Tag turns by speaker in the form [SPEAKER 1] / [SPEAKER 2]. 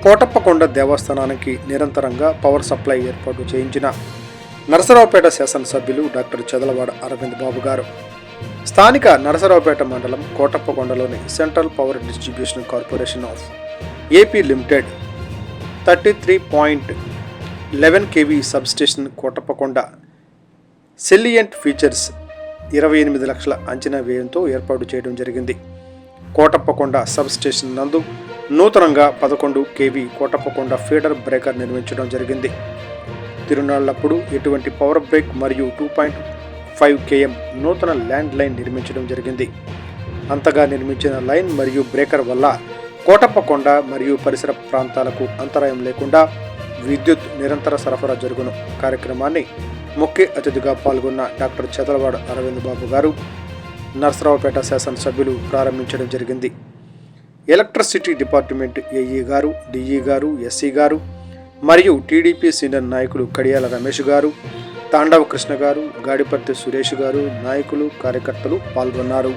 [SPEAKER 1] కోటప్పకొండ దేవస్థానానికి నిరంతరంగా power supply ఏర్పాటు చేయించిన నరసరావుపేట శాసనసభ్యులు డాక్టర్ చదలవాడ అరవింద్ బాబు గారు స్థానిక నరసరావుపేట మండలం కోటప్పకొండలోని Central Power Distribution Corporation of AP Limited 33.11 kV substation Kotappakonda salient features 28 లక్షల అంచనా వ్యయంతో ఏర్పాటు చేయడం జరిగింది. కోటప్పకొండ సబ్స్టేషన్ నందు నూతనంగా 11 kV కోటప్పకొండ ఫీడర్ బ్రేకర్ నిర్మించడం జరిగింది. తిరునాళ్లప్పుడు ఎటువంటి పవర్ బ్రేక్ మరియు 2.5 km నూతన ల్యాండ్ లైన్ నిర్మించడం జరిగింది. అంతగా నిర్మించిన లైన్ మరియు బ్రేకర్ వల్ల కోటప్పకొండ మరియు పరిసర ప్రాంతాలకు అంతరాయం లేకుండా విద్యుత్ నిరంతర సరఫరా జరుగును. కార్యక్రమాన్ని ముఖ్య అతిథిగా పాల్గొన్న డాక్టర్ చదలవాడ అరవింద్ బాబు గారు నరసరావుపేట శాసనసభ్యులు ప్రారంభించడం జరిగింది. ఎలక్ట్రిసిటీ డిపార్ట్మెంట్ ఏఈ గారు, డిఈ గారు, ఎస్సీ గారు మరియు టీడీపీ సీనియర్ నాయకులు కడియాల రమేష్ గారు, తాండవ కృష్ణ గారు, గాడిపర్తి సురేష్ గారు, నాయకులు, కార్యకర్తలు పాల్గొన్నారు.